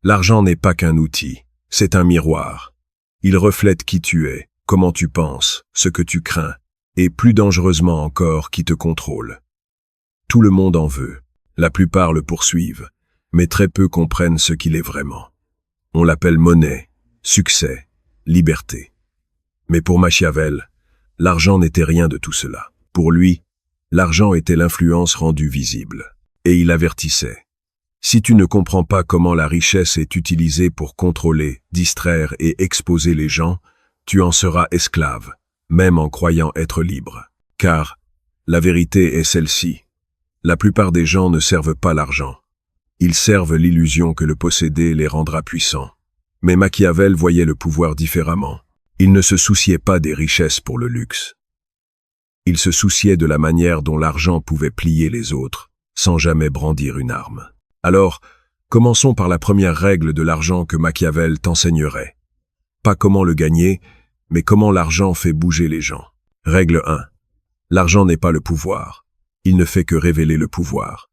L'argent n'est pas qu'un outil, c'est un miroir. Il reflète qui tu es, comment tu penses, ce que tu crains, et plus dangereusement encore qui te contrôle. Tout le monde en veut, la plupart le poursuivent, mais très peu comprennent ce qu'il est vraiment. On l'appelle monnaie, succès, liberté. Mais pour Machiavel, l'argent n'était rien de tout cela. Pour lui, l'argent était l'influence rendue visible. Et il avertissait. Si tu ne comprends pas comment la richesse est utilisée pour contrôler, distraire et exposer les gens, tu en seras esclave, même en croyant être libre. Car la vérité est celle-ci. La plupart des gens ne servent pas l'argent. Ils servent l'illusion que le posséder les rendra puissants. Mais Machiavel voyait le pouvoir différemment. Il ne se souciait pas des richesses pour le luxe. Il se souciait de la manière dont l'argent pouvait plier les autres, sans jamais brandir une arme. Alors, commençons par la première règle de l'argent que Machiavel t'enseignerait. Pas comment le gagner, mais comment l'argent fait bouger les gens. Règle 1. L'argent n'est pas le pouvoir. Il ne fait que révéler le pouvoir.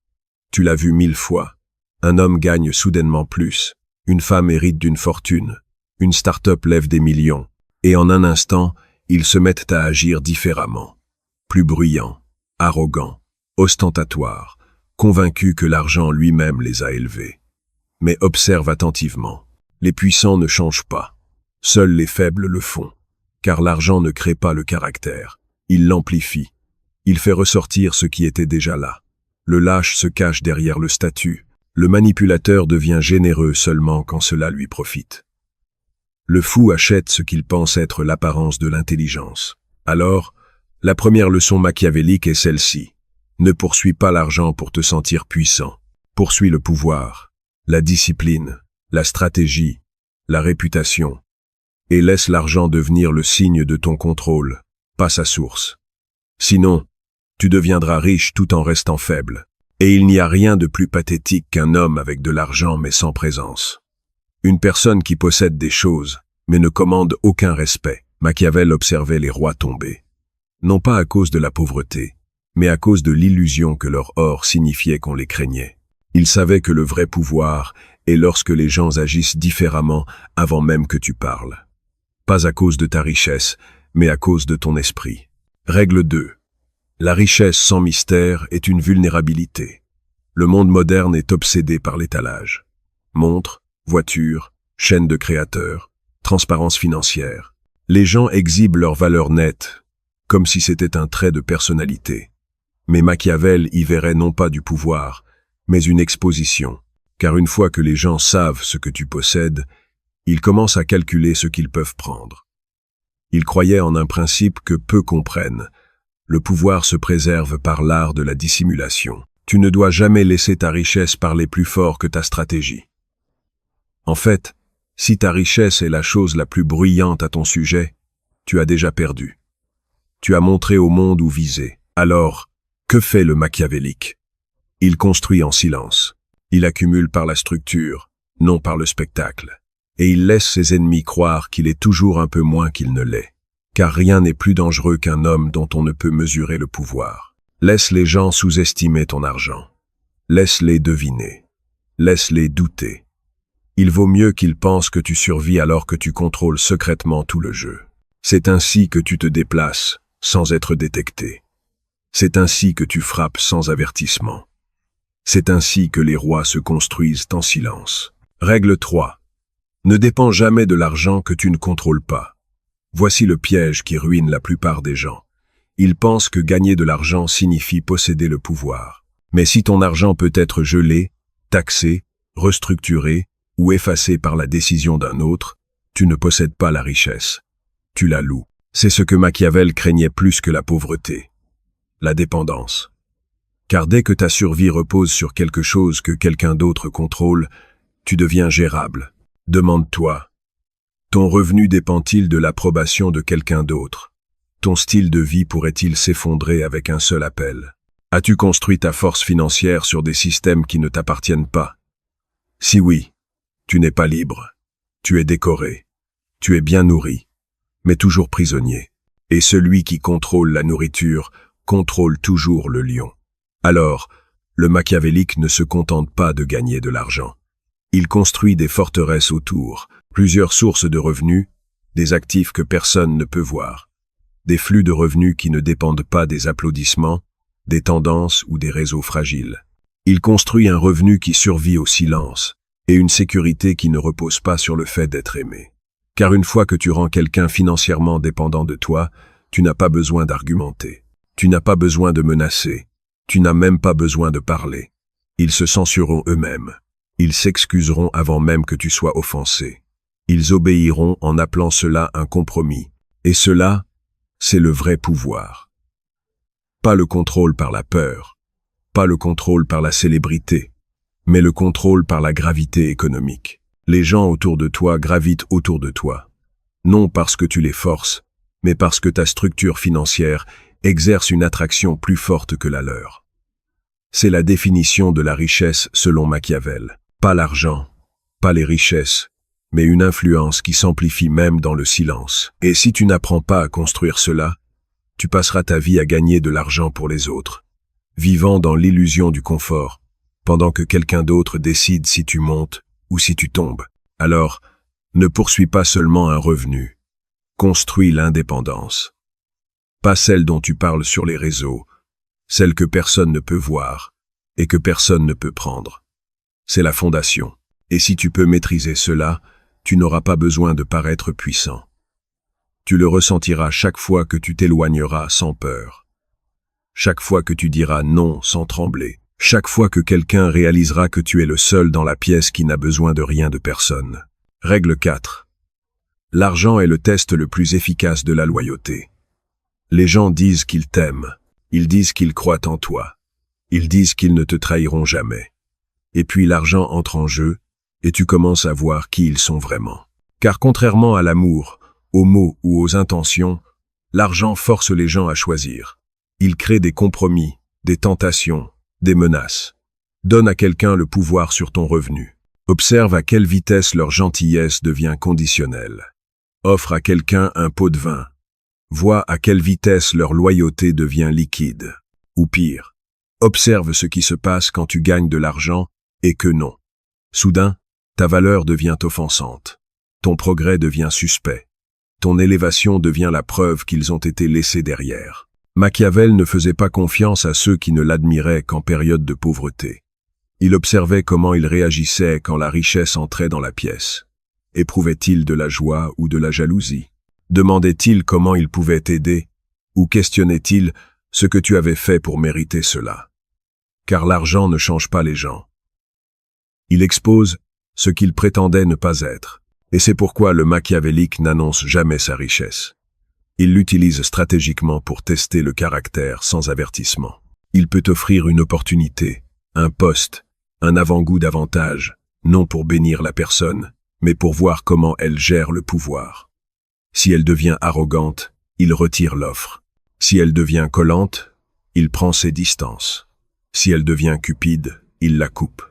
Tu l'as vu 1000 fois. Un homme gagne soudainement plus. Une femme hérite d'une fortune. Une start-up lève des millions. Et en un instant, ils se mettent à agir différemment. Plus bruyants, arrogants, ostentatoires, convaincus que l'argent lui-même les a élevés. Mais observe attentivement. Les puissants ne changent pas. Seuls les faibles le font. Car l'argent ne crée pas le caractère. Il l'amplifie. Il fait ressortir ce qui était déjà là. Le lâche se cache derrière le statut. Le manipulateur devient généreux seulement quand cela lui profite. Le fou achète ce qu'il pense être l'apparence de l'intelligence. Alors, la première leçon machiavélique est celle-ci. Ne poursuis pas l'argent pour te sentir puissant. Poursuis le pouvoir, la discipline, la stratégie, la réputation. Et laisse l'argent devenir le signe de ton contrôle, pas sa source. Sinon, tu deviendras riche tout en restant faible. Et il n'y a rien de plus pathétique qu'un homme avec de l'argent mais sans présence. Une personne qui possède des choses, mais ne commande aucun respect. Machiavel observait les rois tomber. Non pas à cause de la pauvreté, mais à cause de l'illusion que leur or signifiait qu'on les craignait. Il savait que le vrai pouvoir est lorsque les gens agissent différemment avant même que tu parles. Pas à cause de ta richesse, mais à cause de ton esprit. Règle 2. La richesse sans mystère est une vulnérabilité. Le monde moderne est obsédé par l'étalage. Montres, voitures, chaînes de créateurs, transparence financière. Les gens exhibent leur valeur nette, comme si c'était un trait de personnalité. Mais Machiavel y verrait non pas du pouvoir, mais une exposition. Car une fois que les gens savent ce que tu possèdes, ils commencent à calculer ce qu'ils peuvent prendre. Il croyait en un principe que peu comprennent. Le pouvoir se préserve par l'art de la dissimulation. Tu ne dois jamais laisser ta richesse parler plus fort que ta stratégie. En fait, si ta richesse est la chose la plus bruyante à ton sujet, tu as déjà perdu. Tu as montré au monde où viser. Alors, que fait le machiavélique? Il construit en silence. Il accumule par la structure, non par le spectacle. Et il laisse ses ennemis croire qu'il est toujours un peu moins qu'il ne l'est. Car rien n'est plus dangereux qu'un homme dont on ne peut mesurer le pouvoir. Laisse les gens sous-estimer ton argent. Laisse-les deviner. Laisse-les douter. Il vaut mieux qu'ils pensent que tu survis alors que tu contrôles secrètement tout le jeu. C'est ainsi que tu te déplaces, sans être détecté. C'est ainsi que tu frappes sans avertissement. C'est ainsi que les rois se construisent en silence. Règle 3. Ne dépends jamais de l'argent que tu ne contrôles pas. Voici le piège qui ruine la plupart des gens. Ils pensent que gagner de l'argent signifie posséder le pouvoir. Mais si ton argent peut être gelé, taxé, restructuré ou effacé par la décision d'un autre, tu ne possèdes pas la richesse. Tu la loues. C'est ce que Machiavel craignait plus que la pauvreté. La dépendance. Car dès que ta survie repose sur quelque chose que quelqu'un d'autre contrôle, tu deviens gérable. Demande-toi. Ton revenu dépend-il de l'approbation de quelqu'un d'autre? Ton style de vie pourrait-il s'effondrer avec un seul appel? As-tu construit ta force financière sur des systèmes qui ne t'appartiennent pas? Si oui, tu n'es pas libre. Tu es décoré. Tu es bien nourri, mais toujours prisonnier. Et celui qui contrôle la nourriture contrôle toujours le lion. Alors, le machiavélique ne se contente pas de gagner de l'argent. Il construit des forteresses autour, plusieurs sources de revenus, des actifs que personne ne peut voir, des flux de revenus qui ne dépendent pas des applaudissements, des tendances ou des réseaux fragiles. Il construit un revenu qui survit au silence et une sécurité qui ne repose pas sur le fait d'être aimé. Car une fois que tu rends quelqu'un financièrement dépendant de toi, tu n'as pas besoin d'argumenter, tu n'as pas besoin de menacer, tu n'as même pas besoin de parler. Ils se censureront eux-mêmes. Ils s'excuseront avant même que tu sois offensé. Ils obéiront en appelant cela un compromis. Et cela, c'est le vrai pouvoir. Pas le contrôle par la peur, pas le contrôle par la célébrité, mais le contrôle par la gravité économique. Les gens autour de toi gravitent autour de toi. Non parce que tu les forces, mais parce que ta structure financière exerce une attraction plus forte que la leur. C'est la définition de la richesse selon Machiavel. Pas l'argent, pas les richesses, mais une influence qui s'amplifie même dans le silence. Et si tu n'apprends pas à construire cela, tu passeras ta vie à gagner de l'argent pour les autres, vivant dans l'illusion du confort, pendant que quelqu'un d'autre décide si tu montes ou si tu tombes. Alors, ne poursuis pas seulement un revenu, construis l'indépendance. Pas celle dont tu parles sur les réseaux, celle que personne ne peut voir et que personne ne peut prendre. C'est la fondation. Et si tu peux maîtriser cela, tu n'auras pas besoin de paraître puissant. Tu le ressentiras chaque fois que tu t'éloigneras sans peur. Chaque fois que tu diras non sans trembler. Chaque fois que quelqu'un réalisera que tu es le seul dans la pièce qui n'a besoin de rien de personne. Règle 4. L'argent est le test le plus efficace de la loyauté. Les gens disent qu'ils t'aiment. Ils disent qu'ils croient en toi. Ils disent qu'ils ne te trahiront jamais. Et puis l'argent entre en jeu, et tu commences à voir qui ils sont vraiment. Car contrairement à l'amour, aux mots ou aux intentions, l'argent force les gens à choisir. Il crée des compromis, des tentations, des menaces. Donne à quelqu'un le pouvoir sur ton revenu. Observe à quelle vitesse leur gentillesse devient conditionnelle. Offre à quelqu'un un pot de vin. Vois à quelle vitesse leur loyauté devient liquide. Ou pire, observe ce qui se passe quand tu gagnes de l'argent et que non. Soudain, ta valeur devient offensante. Ton progrès devient suspect. Ton élévation devient la preuve qu'ils ont été laissés derrière. Machiavel ne faisait pas confiance à ceux qui ne l'admiraient qu'en période de pauvreté. Il observait comment ils réagissaient quand la richesse entrait dans la pièce. Éprouvaient-ils de la joie ou de la jalousie? Demandait-il comment il pouvait t'aider? Ou questionnait-il ce que tu avais fait pour mériter cela? Car l'argent ne change pas les gens. Il expose ce qu'il prétendait ne pas être. Et c'est pourquoi le machiavélique n'annonce jamais sa richesse. Il l'utilise stratégiquement pour tester le caractère sans avertissement. Il peut offrir une opportunité, un poste, un avant-goût d'avantage, non pour bénir la personne, mais pour voir comment elle gère le pouvoir. Si elle devient arrogante, il retire l'offre. Si elle devient collante, il prend ses distances. Si elle devient cupide, il la coupe.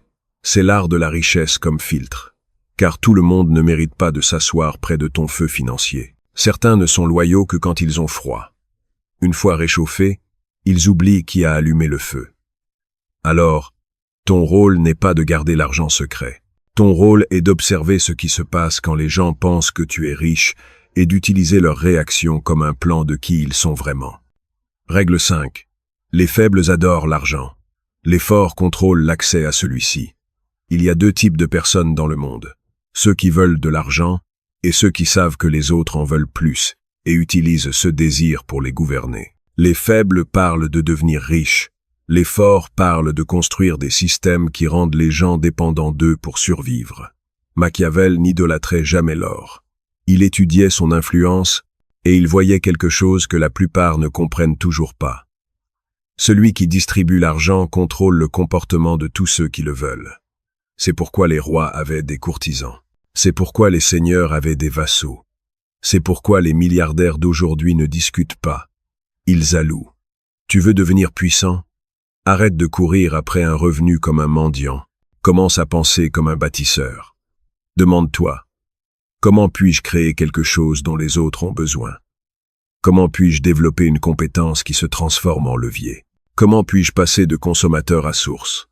C'est l'art de la richesse comme filtre. Car tout le monde ne mérite pas de s'asseoir près de ton feu financier. Certains ne sont loyaux que quand ils ont froid. Une fois réchauffés, ils oublient qui a allumé le feu. Alors, ton rôle n'est pas de garder l'argent secret. Ton rôle est d'observer ce qui se passe quand les gens pensent que tu es riche et d'utiliser leurs réactions comme un plan de qui ils sont vraiment. Règle 5. Les faibles adorent l'argent. Les forts contrôlent l'accès à celui-ci. Il y a deux types de personnes dans le monde. Ceux qui veulent de l'argent et ceux qui savent que les autres en veulent plus et utilisent ce désir pour les gouverner. Les faibles parlent de devenir riches. Les forts parlent de construire des systèmes qui rendent les gens dépendants d'eux pour survivre. Machiavel n'idolâtrait jamais l'or. Il étudiait son influence et il voyait quelque chose que la plupart ne comprennent toujours pas. Celui qui distribue l'argent contrôle le comportement de tous ceux qui le veulent. C'est pourquoi les rois avaient des courtisans. C'est pourquoi les seigneurs avaient des vassaux. C'est pourquoi les milliardaires d'aujourd'hui ne discutent pas. Ils allouent. Tu veux devenir puissant? Arrête de courir après un revenu comme un mendiant. Commence à penser comme un bâtisseur. Demande-toi, comment puis-je créer quelque chose dont les autres ont besoin? Comment puis-je développer une compétence qui se transforme en levier? Comment puis-je passer de consommateur à source?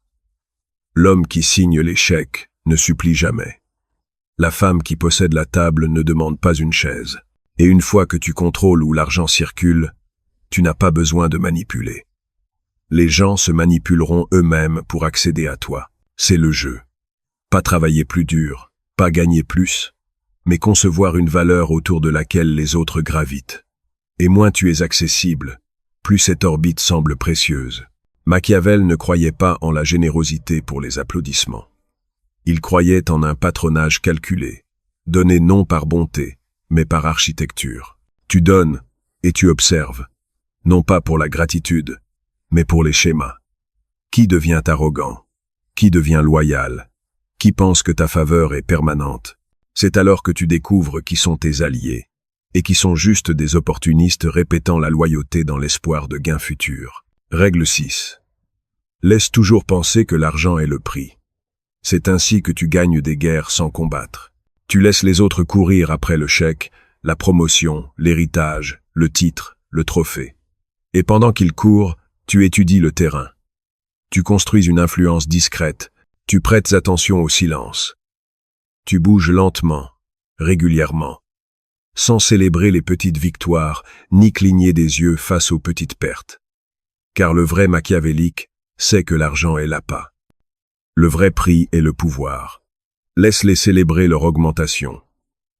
L'homme qui signe les chèques ne supplie jamais. La femme qui possède la table ne demande pas une chaise. Et une fois que tu contrôles où l'argent circule, tu n'as pas besoin de manipuler. Les gens se manipuleront eux-mêmes pour accéder à toi. C'est le jeu. Pas travailler plus dur, pas gagner plus, mais concevoir une valeur autour de laquelle les autres gravitent. Et moins tu es accessible, plus cette orbite semble précieuse. Machiavel ne croyait pas en la générosité pour les applaudissements. Il croyait en un patronage calculé, donné non par bonté, mais par architecture. Tu donnes et tu observes, non pas pour la gratitude, mais pour les schémas. Qui devient arrogant? Qui devient loyal? Qui pense que ta faveur est permanente? C'est alors que tu découvres qui sont tes alliés, et qui sont juste des opportunistes répétant la loyauté dans l'espoir de gains futurs. Règle 6. Laisse toujours penser que l'argent est le prix. C'est ainsi que tu gagnes des guerres sans combattre. Tu laisses les autres courir après le chèque, la promotion, l'héritage, le titre, le trophée. Et pendant qu'ils courent, tu étudies le terrain. Tu construis une influence discrète, tu prêtes attention au silence. Tu bouges lentement, régulièrement, sans célébrer les petites victoires, ni cligner des yeux face aux petites pertes. Car le vrai machiavélique sait que l'argent est l'appât. Le vrai prix est le pouvoir. Laisse-les célébrer leur augmentation.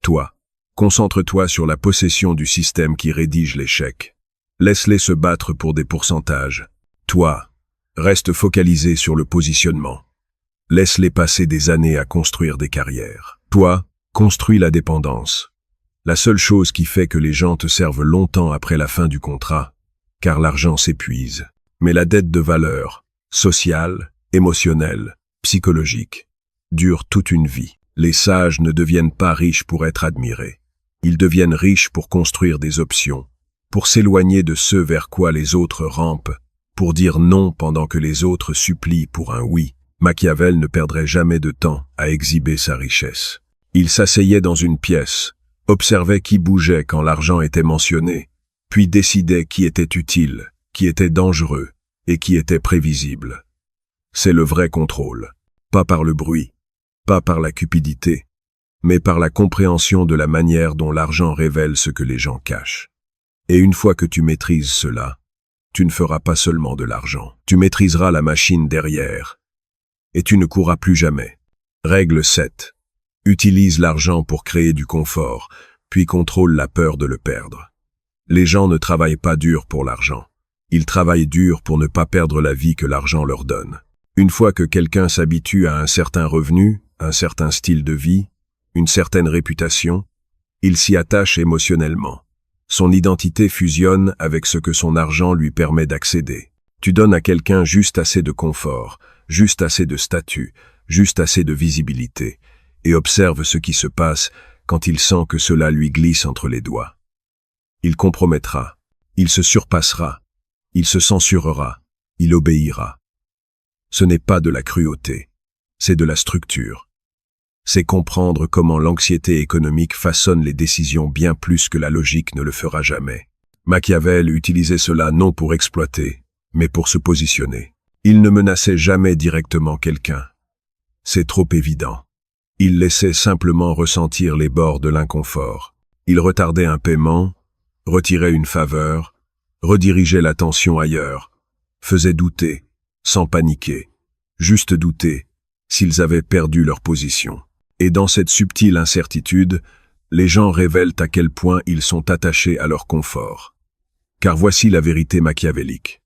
Toi, concentre-toi sur la possession du système qui rédige les chèques. Laisse-les se battre pour des pourcentages. Toi, reste focalisé sur le positionnement. Laisse-les passer des années à construire des carrières. Toi, construis la dépendance. La seule chose qui fait que les gens te servent longtemps après la fin du contrat, car l'argent s'épuise. Mais la dette de valeur, sociale, émotionnelle, psychologique, dure toute une vie. Les sages ne deviennent pas riches pour être admirés. Ils deviennent riches pour construire des options, pour s'éloigner de ceux vers quoi les autres rampent, pour dire non pendant que les autres supplient pour un oui. Machiavel ne perdrait jamais de temps à exhiber sa richesse. Il s'asseyait dans une pièce, observait qui bougeait quand l'argent était mentionné, puis décidait qui était utile, qui était dangereux et qui était prévisible. C'est le vrai contrôle, pas par le bruit, pas par la cupidité, mais par la compréhension de la manière dont l'argent révèle ce que les gens cachent. Et une fois que tu maîtrises cela, tu ne feras pas seulement de l'argent, tu maîtriseras la machine derrière, et tu ne courras plus jamais. Règle 7. Utilise l'argent pour créer du confort, puis contrôle la peur de le perdre. Les gens ne travaillent pas dur pour l'argent. Ils travaillent dur pour ne pas perdre la vie que l'argent leur donne. Une fois que quelqu'un s'habitue à un certain revenu, un certain style de vie, une certaine réputation, il s'y attache émotionnellement. Son identité fusionne avec ce que son argent lui permet d'accéder. Tu donnes à quelqu'un juste assez de confort, juste assez de statut, juste assez de visibilité, et observe ce qui se passe quand il sent que cela lui glisse entre les doigts. Il compromettra, il se surpassera, il se censurera, il obéira. Ce n'est pas de la cruauté, c'est de la structure. C'est comprendre comment l'anxiété économique façonne les décisions bien plus que la logique ne le fera jamais. Machiavel utilisait cela non pour exploiter, mais pour se positionner. Il ne menaçait jamais directement quelqu'un. C'est trop évident. Il laissait simplement ressentir les bords de l'inconfort. Il retardait un paiement, retirait une faveur, redirigeait l'attention ailleurs, faisait douter, sans paniquer, juste douter, s'ils avaient perdu leur position. Et dans cette subtile incertitude, les gens révèlent à quel point ils sont attachés à leur confort. Car voici la vérité machiavélique.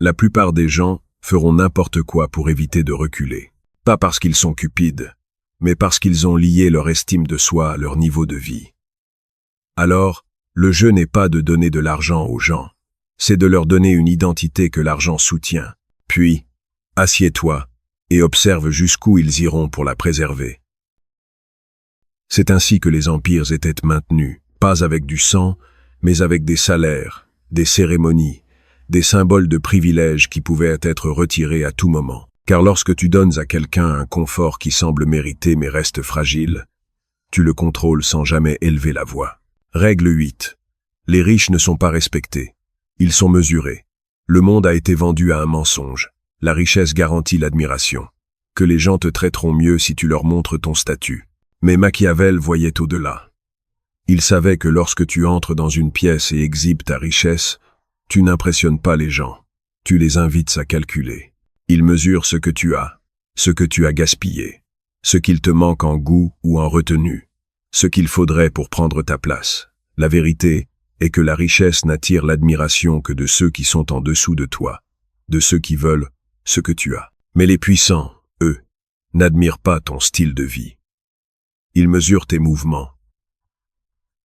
La plupart des gens feront n'importe quoi pour éviter de reculer. Pas parce qu'ils sont cupides, mais parce qu'ils ont lié leur estime de soi à leur niveau de vie. Alors, le jeu n'est pas de donner de l'argent aux gens, c'est de leur donner une identité que l'argent soutient. Puis, assieds-toi et observe jusqu'où ils iront pour la préserver. C'est ainsi que les empires étaient maintenus, pas avec du sang, mais avec des salaires, des cérémonies, des symboles de privilèges qui pouvaient être retirés à tout moment. Car lorsque tu donnes à quelqu'un un confort qui semble mérité mais reste fragile, tu le contrôles sans jamais élever la voix. Règle 8. Les riches ne sont pas respectés. Ils sont mesurés. Le monde a été vendu à un mensonge. La richesse garantit l'admiration. que les gens te traiteront mieux si tu leur montres ton statut. Mais Machiavel voyait au-delà. Il savait que lorsque tu entres dans une pièce et exhibes ta richesse, tu n'impressionnes pas les gens, tu les invites à calculer. Il mesure ce que tu as gaspillé, ce qu'il te manque en goût ou en retenue, ce qu'il faudrait pour prendre ta place. La vérité est que la richesse n'attire l'admiration que de ceux qui sont en dessous de toi, de ceux qui veulent ce que tu as. Mais les puissants, eux, n'admirent pas ton style de vie. Ils mesurent tes mouvements.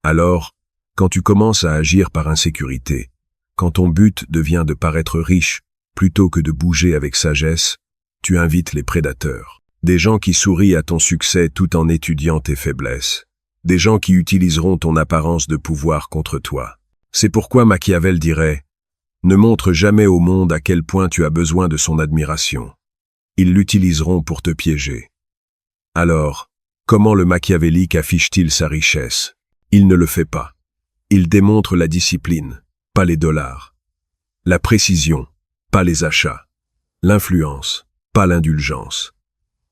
Alors, quand tu commences à agir par insécurité, quand ton but devient de paraître riche plutôt que de bouger avec sagesse, tu invites les prédateurs. Des gens qui sourient à ton succès tout en étudiant tes faiblesses. Des gens qui utiliseront ton apparence de pouvoir contre toi. C'est pourquoi Machiavel dirait « Ne montre jamais au monde à quel point tu as besoin de son admiration. Ils l'utiliseront pour te piéger. » Alors, comment le machiavélique affiche-t-il sa richesse? Il ne le fait pas. Il démontre la discipline, pas les dollars. La précision, pas les achats. L'influence, pas l'indulgence.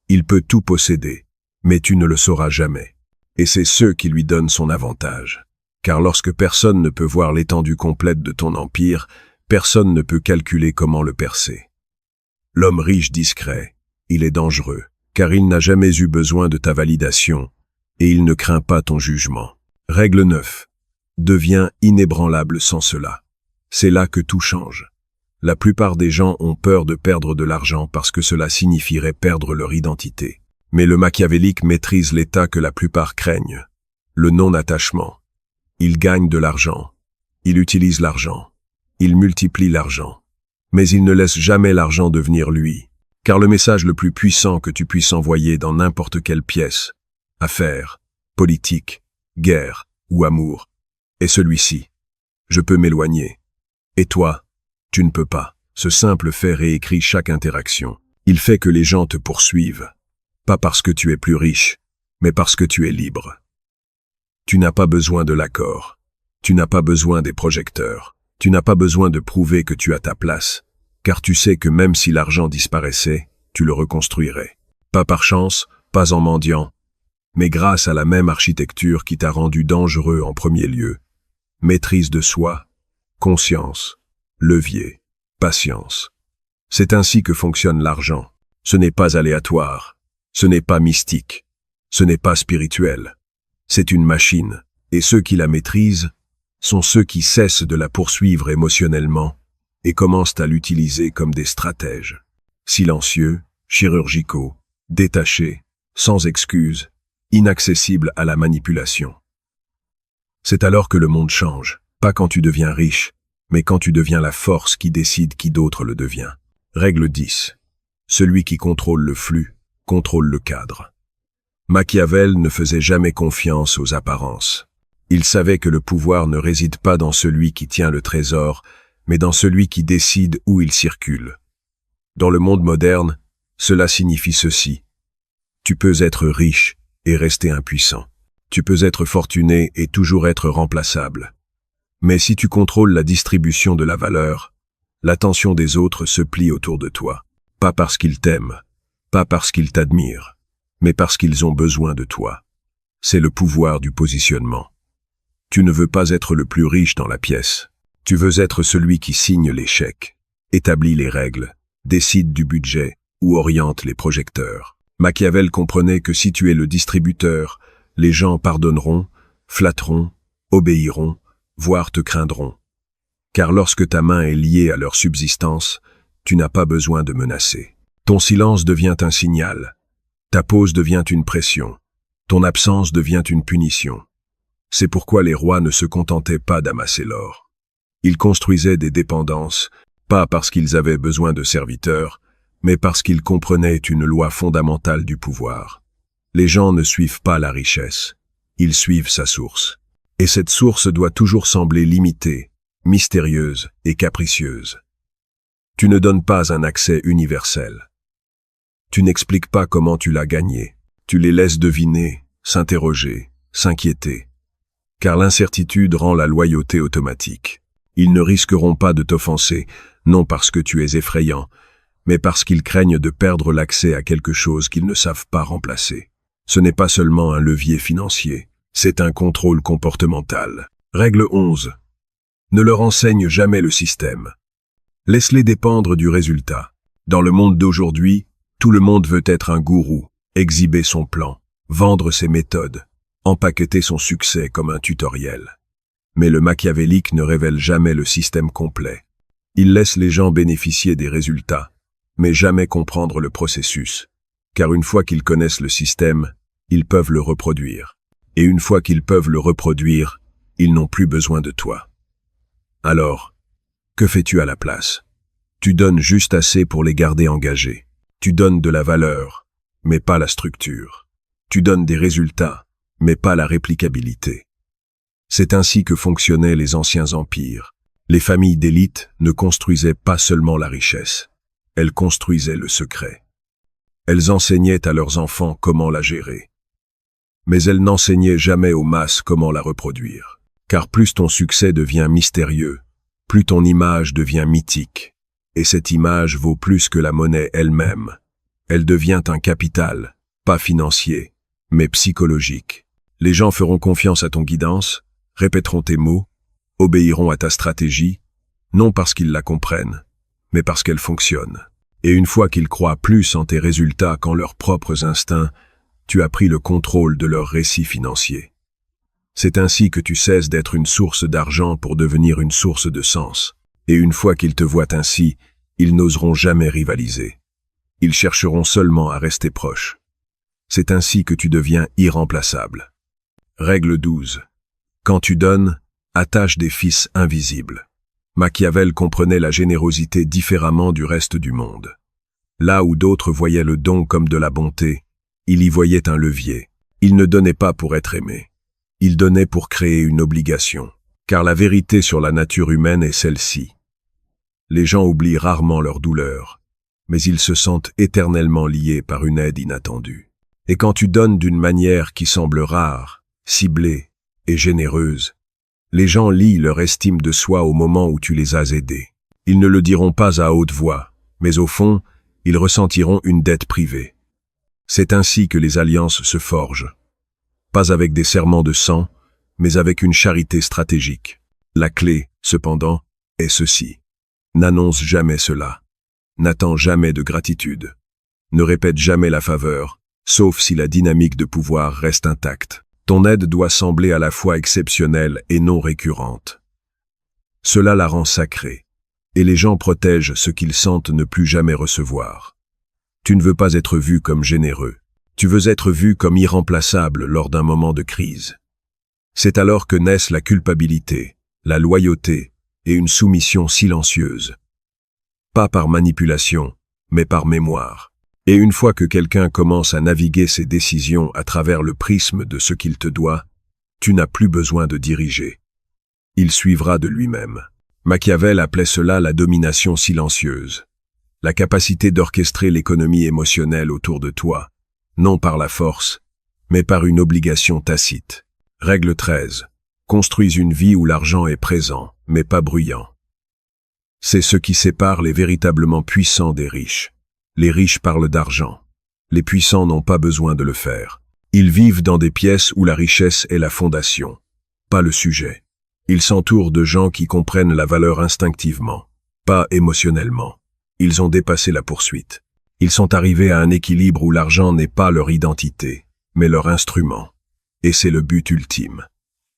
Il peut tout posséder, mais tu ne le sauras jamais. Et c'est ce qui lui donne son avantage. Car lorsque personne ne peut voir l'étendue complète de ton empire, personne ne peut calculer comment le percer. L'homme riche discret, il est dangereux, car il n'a jamais eu besoin de ta validation, et il ne craint pas ton jugement. Règle 9. Deviens inébranlable sans cela. C'est là que tout change. La plupart des gens ont peur de perdre de l'argent parce que cela signifierait perdre leur identité. Mais le machiavélique maîtrise l'état que la plupart craignent, le non-attachement. Il gagne de l'argent, il utilise l'argent, il multiplie l'argent. Mais il ne laisse jamais l'argent devenir lui, car le message le plus puissant que tu puisses envoyer dans n'importe quelle pièce, affaires, politique, guerre ou amour, est celui-ci. Je peux m'éloigner. Et toi, tu ne peux pas. Ce simple fait réécrit chaque interaction. Il fait que les gens te poursuivent. Pas parce que tu es plus riche, mais parce que tu es libre. Tu n'as pas besoin de l'accord. Tu n'as pas besoin des projecteurs. Tu n'as pas besoin de prouver que tu as ta place, car tu sais que même si l'argent disparaissait, tu le reconstruirais. Pas par chance, pas en mendiant, mais grâce à la même architecture qui t'a rendu dangereux en premier lieu. Maîtrise de soi, conscience, levier, patience. C'est ainsi que fonctionne l'argent. Ce n'est pas aléatoire. Ce n'est pas mystique, ce n'est pas spirituel. C'est une machine, et ceux qui la maîtrisent sont ceux qui cessent de la poursuivre émotionnellement et commencent à l'utiliser comme des stratèges. Silencieux, chirurgicaux, détachés, sans excuses, inaccessibles à la manipulation. C'est alors que le monde change, pas quand tu deviens riche, mais quand tu deviens la force qui décide qui d'autre le devient. Règle 10. Celui qui contrôle le flux contrôle le cadre. Machiavel ne faisait jamais confiance aux apparences. Il savait que le pouvoir ne réside pas dans celui qui tient le trésor, mais dans celui qui décide où il circule. Dans le monde moderne, cela signifie ceci. Tu peux être riche et rester impuissant. Tu peux être fortuné et toujours être remplaçable. Mais si tu contrôles la distribution de la valeur, l'attention des autres se plie autour de toi. Pas parce qu'ils t'aiment, pas parce qu'ils t'admirent, mais parce qu'ils ont besoin de toi. C'est le pouvoir du positionnement. Tu ne veux pas être le plus riche dans la pièce. Tu veux être celui qui signe les chèques, établit les règles, décide du budget ou oriente les projecteurs. Machiavel comprenait que si tu es le distributeur, les gens pardonneront, flatteront, obéiront, voire te craindront. Car lorsque ta main est liée à leur subsistance, tu n'as pas besoin de menacer. Ton silence devient un signal. Ta pause devient une pression. Ton absence devient une punition. C'est pourquoi les rois ne se contentaient pas d'amasser l'or. Ils construisaient des dépendances, pas parce qu'ils avaient besoin de serviteurs, mais parce qu'ils comprenaient une loi fondamentale du pouvoir. Les gens ne suivent pas la richesse, ils suivent sa source. Et cette source doit toujours sembler limitée, mystérieuse et capricieuse. Tu ne donnes pas un accès universel. Tu n'expliques pas comment tu l'as gagné. Tu les laisses deviner, s'interroger, s'inquiéter. Car l'incertitude rend la loyauté automatique. Ils ne risqueront pas de t'offenser, non parce que tu es effrayant, mais parce qu'ils craignent de perdre l'accès à quelque chose qu'ils ne savent pas remplacer. Ce n'est pas seulement un levier financier, c'est un contrôle comportemental. Règle 11. Ne leur enseigne jamais le système. Laisse-les dépendre du résultat. Dans le monde d'aujourd'hui, tout le monde veut être un gourou, exhiber son plan, vendre ses méthodes, empaqueter son succès comme un tutoriel. Mais le machiavélique ne révèle jamais le système complet. Il laisse les gens bénéficier des résultats, mais jamais comprendre le processus. Car une fois qu'ils connaissent le système, ils peuvent le reproduire. Et une fois qu'ils peuvent le reproduire, ils n'ont plus besoin de toi. Alors, que fais-tu à la place? Tu donnes juste assez pour les garder engagés. Tu donnes de la valeur, mais pas la structure. Tu donnes des résultats, mais pas la réplicabilité. C'est ainsi que fonctionnaient les anciens empires. Les familles d'élite ne construisaient pas seulement la richesse, elles construisaient le secret. Elles enseignaient à leurs enfants comment la gérer. Mais elles n'enseignaient jamais aux masses comment la reproduire. Car plus ton succès devient mystérieux, plus ton image devient mythique. Et cette image vaut plus que la monnaie elle-même. Elle devient un capital, pas financier, mais psychologique. Les gens feront confiance à ton guidance, répéteront tes mots, obéiront à ta stratégie, non parce qu'ils la comprennent, mais parce qu'elle fonctionne. Et une fois qu'ils croient plus en tes résultats qu'en leurs propres instincts, tu as pris le contrôle de leur récit financier. C'est ainsi que tu cesses d'être une source d'argent pour devenir une source de sens. Et une fois qu'ils te voient ainsi, ils n'oseront jamais rivaliser. Ils chercheront seulement à rester proches. C'est ainsi que tu deviens irremplaçable. Règle 12. Quand tu donnes, attache des fils invisibles. Machiavel comprenait la générosité différemment du reste du monde. Là où d'autres voyaient le don comme de la bonté, il y voyait un levier. Il ne donnait pas pour être aimé. Il donnait pour créer une obligation. Car la vérité sur la nature humaine est celle-ci. Les gens oublient rarement leur douleur, mais ils se sentent éternellement liés par une aide inattendue. Et quand tu donnes d'une manière qui semble rare, ciblée et généreuse, les gens lient leur estime de soi au moment où tu les as aidés. Ils ne le diront pas à haute voix, mais au fond, ils ressentiront une dette privée. C'est ainsi que les alliances se forgent. Pas avec des serments de sang, mais avec une charité stratégique. La clé, cependant, est ceci. N'annonce jamais cela. N'attends jamais de gratitude. Ne répète jamais la faveur, sauf si la dynamique de pouvoir reste intacte. Ton aide doit sembler à la fois exceptionnelle et non récurrente. Cela la rend sacrée, et les gens protègent ce qu'ils sentent ne plus jamais recevoir. Tu ne veux pas être vu comme généreux. Tu veux être vu comme irremplaçable lors d'un moment de crise. C'est alors que naissent la culpabilité, la loyauté et une soumission silencieuse. Pas par manipulation, mais par mémoire. Et une fois que quelqu'un commence à naviguer ses décisions à travers le prisme de ce qu'il te doit, tu n'as plus besoin de diriger. Il suivra de lui-même. Machiavel appelait cela la domination silencieuse. La capacité d'orchestrer l'économie émotionnelle autour de toi, non par la force, mais par une obligation tacite. Règle 13. Construis une vie où l'argent est présent, mais pas bruyant. C'est ce qui sépare les véritablement puissants des riches. Les riches parlent d'argent. Les puissants n'ont pas besoin de le faire. Ils vivent dans des pièces où la richesse est la fondation, pas le sujet. Ils s'entourent de gens qui comprennent la valeur instinctivement, pas émotionnellement. Ils ont dépassé la poursuite. Ils sont arrivés à un équilibre où l'argent n'est pas leur identité, mais leur instrument. Et c'est le but ultime.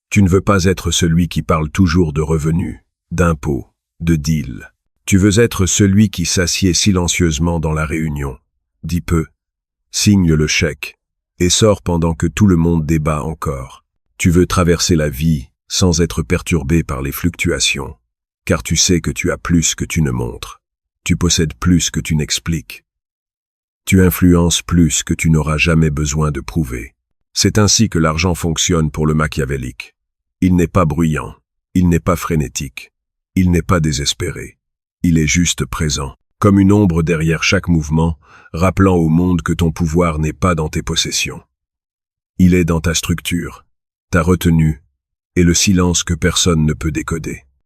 Tu ne veux pas être celui qui parle toujours de revenus, d'impôts, de deals. Tu veux être celui qui s'assied silencieusement dans la réunion, dit peu, signe le chèque, et sort pendant que tout le monde débat encore. Tu veux traverser la vie sans être perturbé par les fluctuations, car tu sais que tu as plus que tu ne montres. Tu possèdes plus que tu n'expliques. Tu influences plus que tu n'auras jamais besoin de prouver. C'est ainsi que l'argent fonctionne pour le machiavélique. Il n'est pas bruyant, il n'est pas frénétique, il n'est pas désespéré. Il est juste présent, comme une ombre derrière chaque mouvement, rappelant au monde que ton pouvoir n'est pas dans tes possessions. Il est dans ta structure, ta retenue, et le silence que personne ne peut décoder.